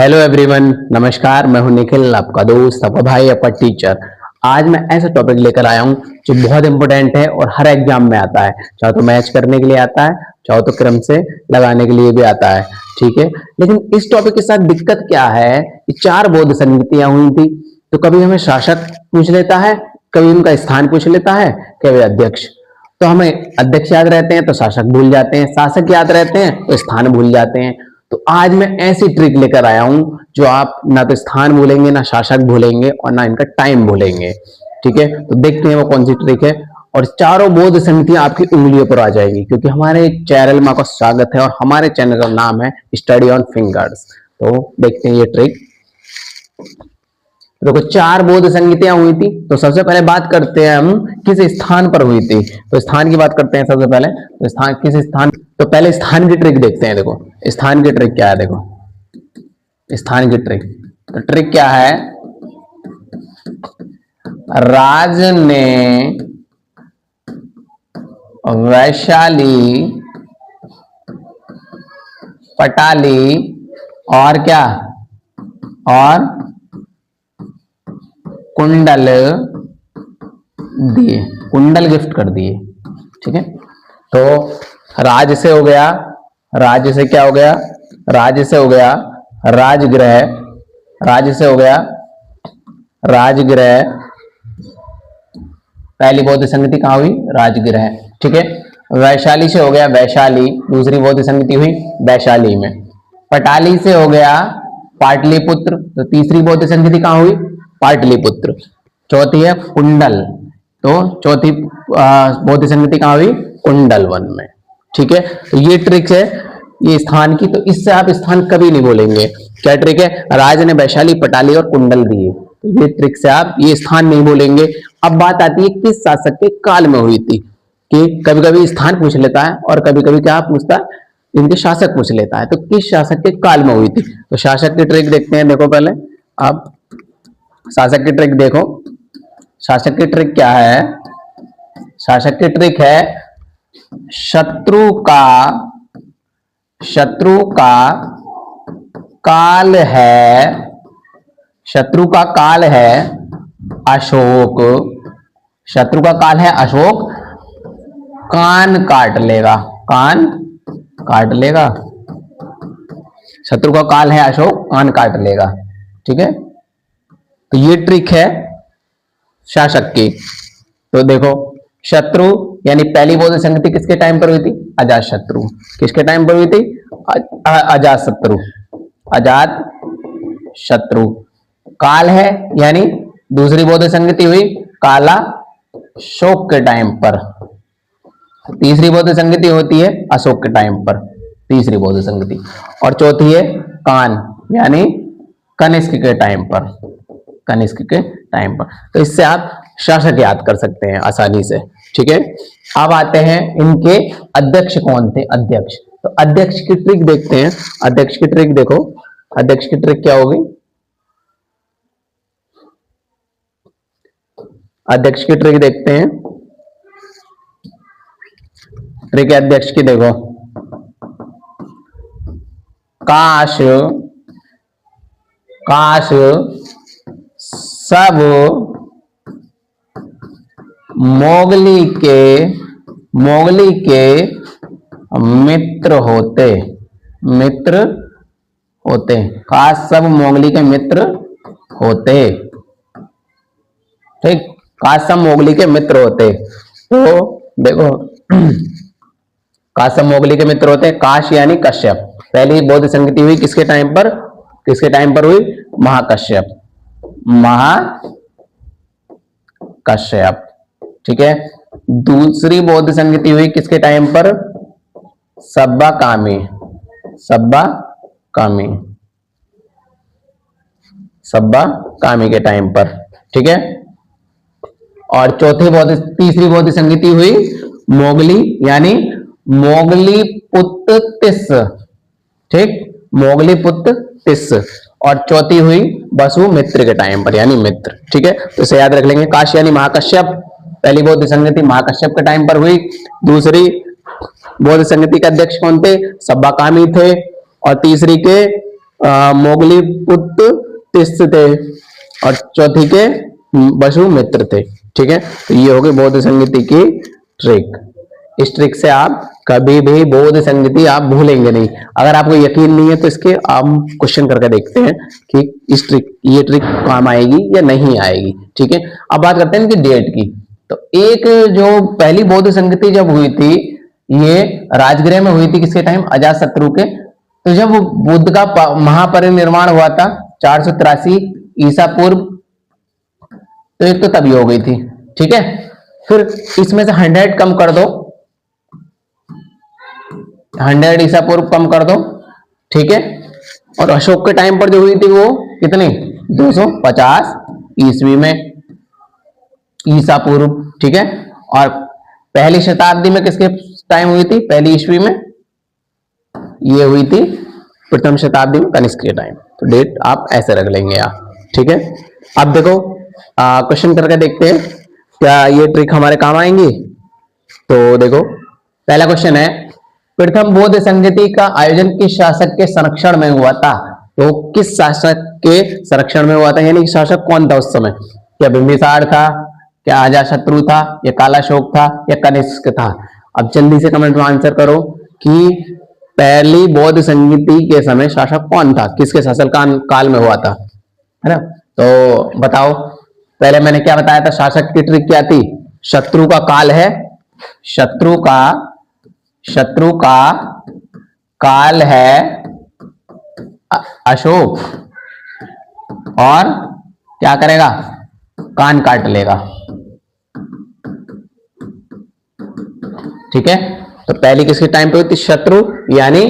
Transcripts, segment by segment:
Hello everyone, नमस्कार। मैं हूं निखिल, आपका दोस्त, आपका भाई, आपका टीचर। आज मैं ऐसा टॉपिक लेकर आया हूं जो बहुत इंपॉर्टेंट है और हर एग्जाम में आता है। चाहे तो मैच करने के लिए आता है, चाहे तो क्रम से लगाने के लिए भी आता है। ठीक है, लेकिन इस टॉपिक के साथ दिक्कत क्या है कि चार बौद्ध संगतियां हुई थी। तो कभी हमें शासक पूछ लेता है, कभी उनका स्थान पूछ लेता है, कभी अध्यक्ष। तो हमें अध्यक्ष याद रहते हैं तो शासक भूल जाते हैं, शासक याद रहते हैं तो स्थान भूल जाते हैं। तो आज मैं ऐसी ट्रिक लेकर आया हूं जो आप ना तो स्थान भूलेंगे, ना शासक भूलेंगे और ना इनका टाइम भूलेंगे। ठीक है, तो देखते हैं वो कौन सी ट्रिक है। और चारों बौद्ध संगतियां आपकी उंगलियों पर आ जाएगी, क्योंकि हमारे चैनल में आपका स्वागत है और हमारे चैनल का नाम है स्टडी ऑन फिंगर्स। तो देखते हैं ये ट्रिक। देखो, चार बौद्ध संगतियां हुई थी। तो सबसे पहले बात करते हैं हम किस स्थान पर हुई थी। तो स्थान की बात करते हैं सबसे पहले। तो स्थान, किस स्थान। तो पहले स्थान की ट्रिक देखते हैं। देखो स्थान की ट्रिक क्या है। देखो स्थान की ट्रिक, तो ट्रिक क्या है। राज ने वैशाली, पटाली और क्या, और कुंडल दिए, कुंडल गिफ्ट कर दिए। ठीक है, तो राज से हो गया, राज्य से क्या हो गया, राज्य से हो गया राजगृह, राज्य से हो गया राजगृह। पहली बौद्ध संगति कहां हुई, राजगृह। ठीक है, वैशाली से हो गया वैशाली, दूसरी बौद्ध संगति हुई वैशाली में। पटाली से हो गया पाटलिपुत्र, तो तीसरी बौद्ध संगति कहां हुई, पाटलिपुत्र। चौथी है कुंडल, तो चौथी बौद्ध संगति कहां हुई, कुंडल वन में। ठीक है, तो ये ट्रिक है ये स्थान की। तो इससे आप स्थान कभी नहीं बोलेंगे। क्या ट्रिक है, राज ने वैशाली, पटाली और कुंडल दिए। तो ये ट्रिक से आप ये स्थान नहीं बोलेंगे। अब बात आती है किस शासक के काल में हुई थी, कि कभी कभी स्थान पूछ लेता है और कभी कभी क्या पूछता है, इनके शासक पूछ लेता है। तो किस शासक के काल में हुई थी। तो शासक की ट्रिक देखते हैं। देखो पहले आप शासक की ट्रिक देखो। शासक की ट्रिक क्या है, शासक की ट्रिक है शत्रु का काल है, शत्रु का काल है अशोक, शत्रु का काल है अशोक, कान काट लेगा, कान काट लेगा। शत्रु का काल है अशोक, कान काट लेगा। ठीक है, तो ये ट्रिक है शासक की। तो देखो शत्रु यानी पहली बौद्ध संगति किसके टाइम पर हुई थी, अजात शत्रु। किसके टाइम पर हुई थी, अजात शत्रु, अजात शत्रु। काल है यानी दूसरी बौद्ध संगति हुई काला शोक के टाइम पर। तीसरी बौद्ध संगति होती है अशोक के टाइम पर, तीसरी बौद्ध संगति। और चौथी है कान यानी कनिष्क के टाइम पर, कनिष्क के टाइम पर। तो इससे आप शासक याद कर सकते हैं आसानी से। ठीक है, अब आते हैं इनके अध्यक्ष कौन थे, अध्यक्ष। तो अध्यक्ष की ट्रिक देखते हैं। अध्यक्ष की ट्रिक देखो, अध्यक्ष की ट्रिक क्या होगी। अध्यक्ष की ट्रिक देखते हैं। ट्रिक है अध्यक्ष की, देखो काश सब मोगली के मित्र होते, काश सब मोगली के मित्र होते। ठीक, काश सब मोगली के मित्र होते। तो देखो काश सब मोगली के मित्र होते, काश यानी कश्यप। पहली बौद्ध संगति हुई किसके टाइम पर, किसके टाइम पर हुई, महाकश्यप, महाकश्यप। ठीक है, दूसरी बौद्ध संगति हुई किसके टाइम पर, सब्बाकामी, सब्बाकामी के टाइम पर। ठीक है, और तीसरी बौद्ध संगति हुई मोगली यानी मोगली पुत्र तिस। ठीक, मोगली पुत्र तिस। और चौथी हुई बसु मित्र के टाइम पर यानी मित्र। ठीक है, तो इसे याद रख लेंगे। काश यानी महाकश्यप, पहली बौद्ध संगति महाकश्यप के टाइम पर हुई। दूसरी बौद्ध संगति के अध्यक्ष कौन थे, सब्बाकामी थे। और तीसरी के मोगलीपुत्र तिस्स थे और चौथी के वसुमित्र थे। ठीक है, तो ये होगी बौद्ध संगीति की ट्रिक। इस ट्रिक से आप कभी भी बौद्ध संगीति आप भूलेंगे नहीं। अगर आपको यकीन नहीं है तो इसके हम क्वेश्चन करके देखते हैं कि ये ट्रिक काम आएगी या नहीं आएगी। ठीक है, अब बात करते हैं इनकी डेट की। तो एक जो पहली बौद्ध संगीति जब हुई थी, ये राजगृह में हुई थी, किसके टाइम? अजातशत्रु के। तो जब बुद्ध का महापरिनिर्वाण हुआ था 483 ईसा पूर्व, तो एक तो तभी हो गई थी। ठीक है, फिर इसमें से 100 कम कर दो, 100 ईसा पूर्व कम कर दो। ठीक है, और अशोक के टाइम पर जो हुई थी वो कितनी? 250 ईस्वी में, ईसा पूर्व। ठीक है, और पहली शताब्दी में किसके टाइम हुई थी? पहली ईस्वी में ये हुई थी प्रथम शताब्दी में कनिष्क के टाइम। तो डेट आप ऐसे रख लेंगे आप। ठीक है, अब देखो क्वेश्चन करके देखते हैं क्या ये ट्रिक हमारे काम आएंगी। तो देखो पहला क्वेश्चन है, प्रथम बौद्ध संगीति का आयोजन किस शासक के संरक्षण में हुआ था? तो किस शासक के संरक्षण में हुआ था, यानी कि शासक कौन था उस समय? क्या बिंबिसार था, क्या अजातशत्रु था, या कालाशोक था, या कनिष्क था? अब जल्दी से कमेंट में आंसर करो कि पहली बौद्ध संगीति के समय शासक कौन था, किसके शासन काल में हुआ था, है ना? तो बताओ, पहले मैंने क्या बताया था? शासक की ट्रिक क्या थी? शत्रु का काल है, शत्रु का काल है अशोक, और क्या करेगा? कान काट लेगा। ठीक है, तो पहली किसके टाइम पे हुई थी? शत्रु यानी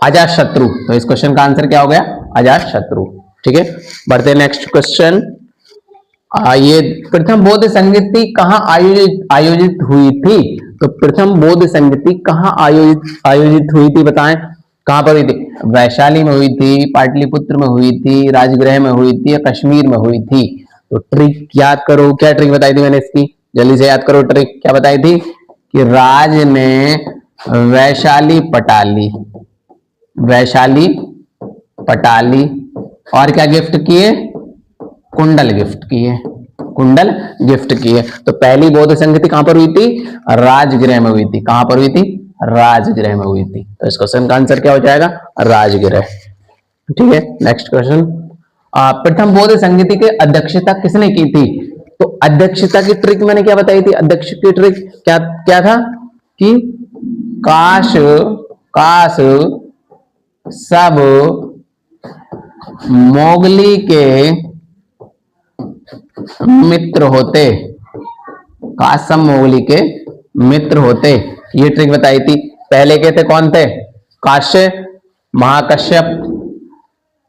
अजातशत्रु। तो इस क्वेश्चन का आंसर क्या हो गया? अजातशत्रु। ठीक है, बढ़ते नेक्स्ट क्वेश्चन। ये प्रथम बौद्ध संगीति कहाँ आयोजित हुई थी? तो प्रथम बौद्ध संगीति कहाँ आयोजित हुई थी, बताएं कहां पर हुई थी? वैशाली में हुई थी, पाटलिपुत्र में हुई थी, राजगृह में हुई थी, या कश्मीर में हुई थी? तो ट्रिक याद करो, क्या ट्रिक बताई थी मैंने इसकी? जल्दी से याद करो, ट्रिक क्या बताई थी? कि राज ने वैशाली पटाली और क्या गिफ्ट किए? कुंडल गिफ्ट किए। तो पहली बौद्ध संगीति कहां पर हुई थी? राजगृह में हुई थी। कहां पर हुई थी? राजगृह में हुई थी। तो इस क्वेश्चन का आंसर क्या हो जाएगा? राजगृह। ठीक है, नेक्स्ट क्वेश्चन। प्रथम बौद्ध संगीति की अध्यक्षता किसने की थी? तो अध्यक्षता की ट्रिक मैंने क्या बताई थी? अध्यक्ष की ट्रिक क्या था कि काश सब मोगली के मित्र होते, काश सब मोगली के मित्र होते, ये ट्रिक बताई थी। पहले के थे कौन थे? काश्य, महाकश्यप,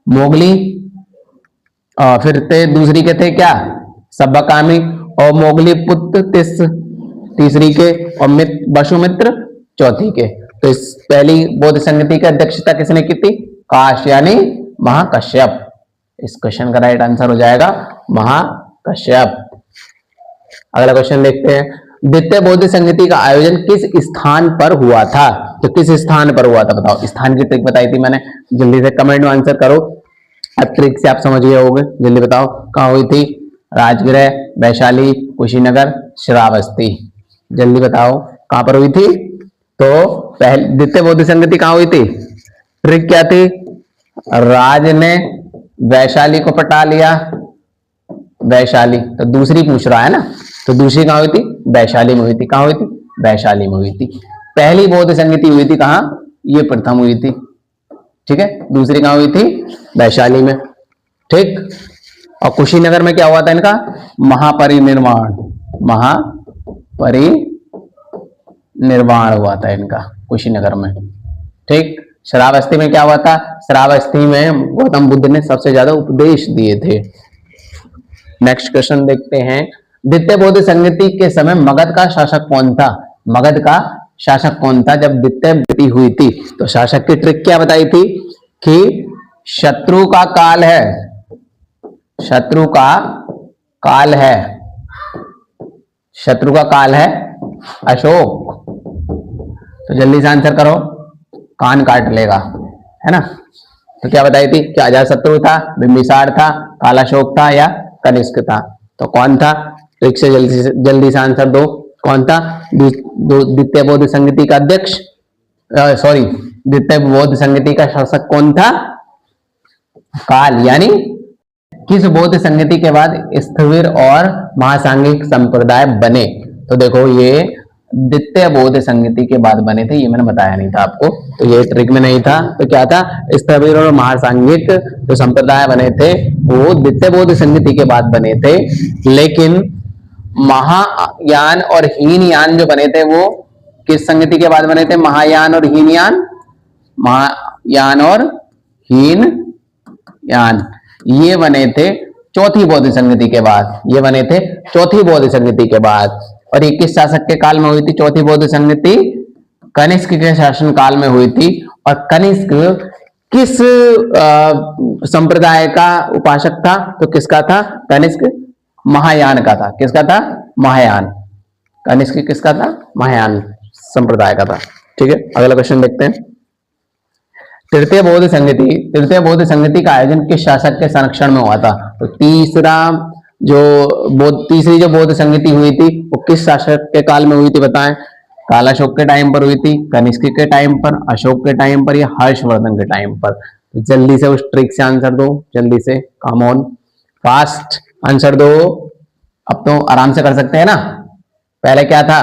मोगली, और फिर थे दूसरी के थे क्या? सब्बकामी और मोगली पुत्र तीसरी के, और वसुमित्र चौथी के। तो इस पहली बौद्ध संगीति की अध्यक्षता किसने की थी? काश यानी महाकश्यप। इस क्वेश्चन का राइट आंसर हो जाएगा महाकश्यप। अगला क्वेश्चन देखते हैं, द्वितीय बौद्ध संगीति का आयोजन किस स्थान पर हुआ था? तो किस स्थान पर हुआ था बताओ? स्थान की ट्रिक बताई थी मैंने, जल्दी से कमेंट में आंसर करो। अब ट्रिक से आप समझ गए होंगे, जल्दी बताओ कहां हुई थी? राजगृह, वैशाली, कुशीनगर, श्रावस्ती। जल्दी बताओ कहां पर हुई थी? तो पहले द्वितीय बौद्ध संगीति कहां हुई थी? ट्रिक क्या थी? राज ने वैशाली को पटा लिया, वैशाली। तो दूसरी पूछ रहा है ना, तो दूसरी कहां हुई थी? वैशाली में हुई थी। कहां हुई थी? वैशाली में हुई थी। पहली बौद्ध संगीति हुई थी कहां? ये प्रथम हुई थी। ठीक है, दूसरी कहां हुई थी? वैशाली में। ठीक, और कुशीनगर में क्या हुआ था इनका? महापरिनिर्वाण हुआ था इनका कुशीनगर में। ठीक, श्रावस्ती में क्या हुआ था? श्रावस्ती में गौतम बुद्ध ने सबसे ज्यादा उपदेश दिए थे। नेक्स्ट क्वेश्चन देखते हैं, द्वितीय बौद्ध संगीति के समय मगध का शासक कौन था? मगध का शासक कौन था जब द्वितीय संगीति हुई थी? तो शासक की ट्रिक क्या बताई थी? कि शत्रु का काल है अशोक। तो जल्दी से आंसर करो, कान काट लेगा, है ना? तो क्या बताई थी कि अजातशत्रु था, बिंबिसार था, कालाशोक था या कनिष्क था? तो कौन था? ट्रिक से जल्दी से आंसर दो। कौन था? द्वितीय बौद्ध संगति का अध्यक्ष, सॉरी, द्वितीय बौद्ध संगति का शासक कौन था? काल। यानी किस बौद्ध संगति के बाद स्थविर और महासांगिक संप्रदाय बने? तो देखो ये द्वितीय बौद्ध संगति के बाद बने थे, ये मैंने बताया नहीं था आपको, तो ये ट्रिक में नहीं था। तो क्या था? स्थविर और महासांगिक जो संप्रदाय बने थे वो द्वितीय बौद्ध संगति के बाद बने थे, लेकिन महायान और हीनयान जो बने थे वो किस संगति के बाद बने थे? महायान और हीनयान, महायान और हीनयान ये बने थे चौथी बौद्ध संगति के बाद। ये बने थे चौथी बौद्ध संगति के बाद। और ये किस शासक के काल में हुई थी चौथी बौद्ध संगति? कनिष्क के शासन काल में हुई थी। और कनिष्क किस संप्रदाय का उपासक था? तो किसका था? कनिष्क महायान का था। किसका था? महायान। कनिष्क किसका था? महायान संप्रदाय का था। ठीक है, अगला क्वेश्चन देखते हैं। तृतीय बौद्ध संगति का आयोजन किस शासक के संरक्षण में हुआ था? तो तीसरी जो बौद्ध संगति हुई थी वो किस शासक के काल में हुई थी बताएं? कालाशोक के टाइम पर हुई थी, कनिष्क के टाइम पर, अशोक के टाइम पर या हर्षवर्धन के टाइम पर? तो जल्दी से उस ट्रिक से आंसर दो, जल्दी से, कम ऑन, फास्ट आंसर दो। अब तो आराम से कर सकते हैं ना। पहले क्या था?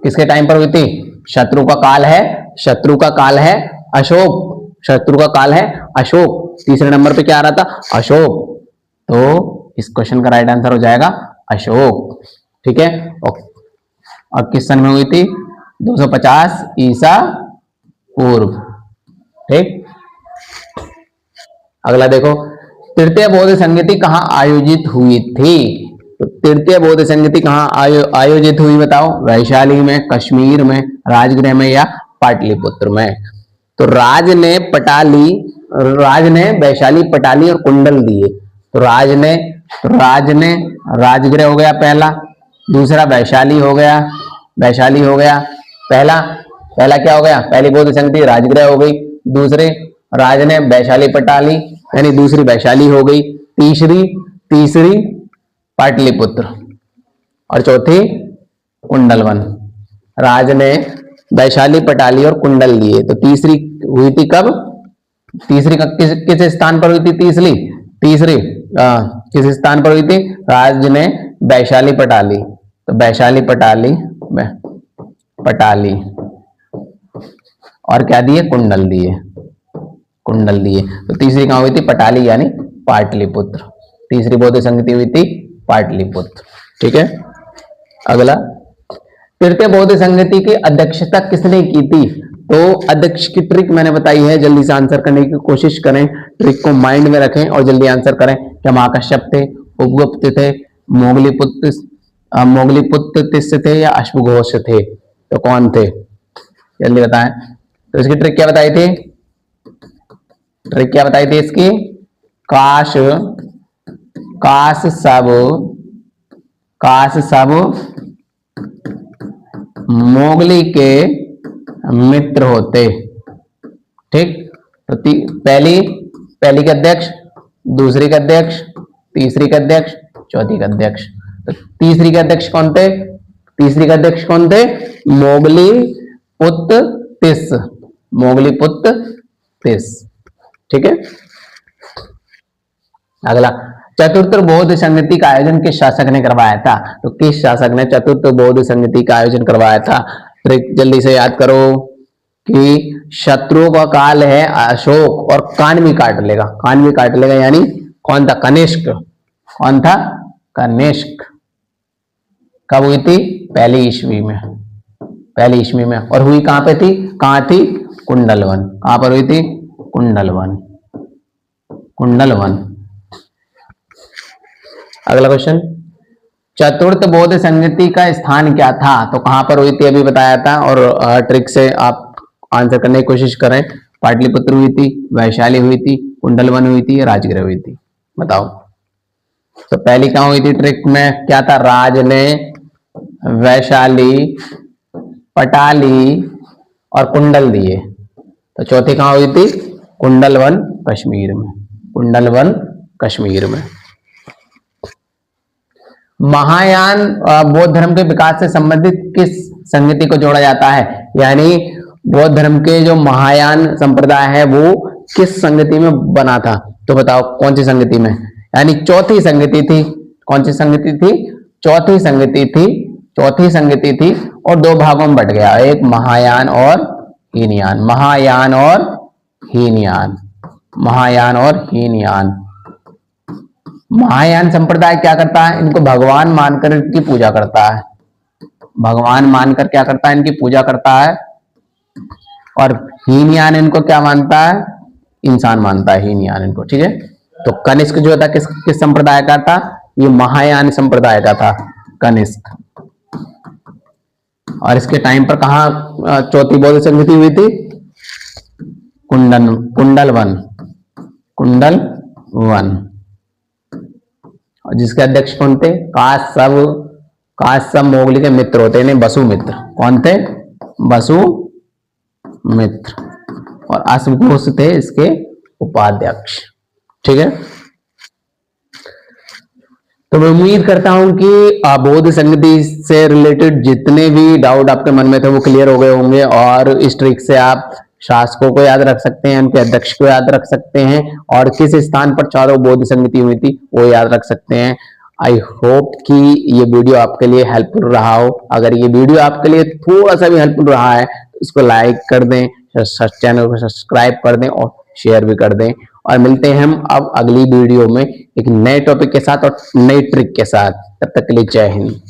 किसके टाइम पर हुई थी? शत्रु का काल है, शत्रु का काल है अशोक, शत्रु का काल है अशोक। तीसरे नंबर पे क्या आ रहा था? अशोक। तो इस क्वेश्चन का राइट आंसर हो जाएगा अशोक। ठीक है, और किस सन में हुई थी? 250 ईसा पूर्व। ठीक, अगला देखो, तृतीय बौद्ध संगति कहां आयोजित हुई थी? तो तृतीय बौद्ध संगति कहां आयोजित हुई बताओ? वैशाली में, कश्मीर में, राजगृह में या पाटलिपुत्र में? तो राज ने वैशाली, पटाली और कुंडल दिए। तो राज ने राजगृह हो गया पहला, दूसरा वैशाली हो गया, पहला क्या हो गया? पहली बौद्ध संगति राजगृह हो गई, दूसरे राज ने वैशाली पटाली यानी दूसरी वैशाली हो गई, तीसरी पाटलिपुत्र और चौथी कुंडलवन। राज ने वैशाली, पटाली और कुंडल लिए। तो तीसरी हुई थी कब? तीसरी किस स्थान पर हुई थी? तीसरी किस स्थान पर हुई थी? राज ने वैशाली, पटाली, तो वैशाली, पटाली और क्या दिए? कुंडल दिए। तो तीसरी कहां हुई थी? पटाली यानी पाटलिपुत्र। तीसरी बौद्ध संगति हुई थी पाटलिपुत्र। ठीक है, अगला, तृतीय बौद्ध संगति की अध्यक्षता किसने की थी? तो अध्यक्ष की ट्रिक मैंने बताई है, जल्दी से आंसर करने की कोशिश करें, ट्रिक को माइंड में रखें और जल्दी आंसर करें। क्या महाकश्यप थे, उपगुप्त थे, मोगलीपुत्र तिस्य थे या अश्वघोष थे? तो कौन थे? जल्दी बताएं। तो इसकी ट्रिक क्या बताई थी? इसकी? काश सब मोगली के मित्र होते। ठीक, तो पहली का अध्यक्ष, दूसरी का अध्यक्ष, तीसरी का अध्यक्ष, चौथी का अध्यक्ष। तो तीसरी का अध्यक्ष कौन थे? मोगली पुत्र तिस। ठीक है, अगला, चतुर्थ बौद्ध संगति का आयोजन किस शासक ने करवाया था? तो किस शासक ने चतुर्थ बौद्ध संगति का आयोजन करवाया था? ट्रिक जल्दी से याद करो कि शत्रुओं का काल है अशोक और कान भी काट लेगा यानी कौन था? कनिष्क। कौन था? कनिष्क। कब हुई थी? पहली ईस्वी में। और हुई कहां पे थी? कुंडलवन। कहां पर हुई थी? कुंडलवन। अगला क्वेश्चन, चतुर्थ बौद्ध संगति का स्थान क्या था? तो कहां पर हुई थी अभी बताया था, और ट्रिक से आप आंसर करने की कोशिश करें। पाटलिपुत्र हुई थी, वैशाली हुई थी, कुंडलवन हुई थी, राजगृह हुई थी? बताओ। तो पहली कहां हुई थी? ट्रिक में क्या था? राज ने वैशाली, पटाली और कुंडल दिए। तो चौथी कहां हुई थी? कुंडलवन। कश्मीर में, कुंडल वन कश्मीर में। महायान बौद्ध धर्म के विकास से संबंधित किस संगति को जोड़ा जाता है? यानी बौद्ध धर्म के जो महायान संप्रदाय है वो किस संगति में बना था? तो बताओ कौन सी संगति में? यानी चौथी संगति थी। कौन सी संगति थी? चौथी संगति थी। चौथी संगति थी और दो भागों में बट गया, एक महायान और हीनयान। महायान और हीनयान, महायान और हीनयान। महायान संप्रदाय क्या करता है? इनको भगवान मानकर इनकी पूजा करता है। भगवान मानकर क्या करता है? इनकी पूजा करता है। और हीनयान इनको क्या मानता है? इंसान मानता है हीनयान इनको। ठीक है, तो कनिष्क जो था किस संप्रदाय का था? ये महायान संप्रदाय का था, कनिष्क। और इसके टाइम पर कहा चौथी बौद्ध संगति हुई थी? कुंडल वन। और जिसके अध्यक्ष कौन थे? काश्यप मोगली के मित्र होते हैं, वसुमित्र। कौन थे? वसुमित्र। और अश्वघोष थे इसके उपाध्यक्ष। ठीक है, तो मैं उम्मीद करता हूं कि बौद्ध संगति से रिलेटेड जितने भी डाउट आपके मन में थे वो क्लियर हो गए होंगे, और इस ट्रिक से आप शासकों को याद रख सकते हैं, उनके अध्यक्ष को याद रख सकते हैं, और किस स्थान पर चारों बौद्ध संगति हुई थी वो याद रख सकते हैं। आई होप कि ये वीडियो आपके लिए हेल्पफुल रहा हो। अगर ये वीडियो आपके लिए थोड़ा सा भी हेल्पफुल रहा है तो इसको लाइक कर दें, चैनल को सब्सक्राइब कर दें और शेयर भी कर दें। और मिलते हैं हम अब अगली वीडियो में एक नए टॉपिक के साथ और नई ट्रिक के साथ। तब तक के लिए जय हिंद।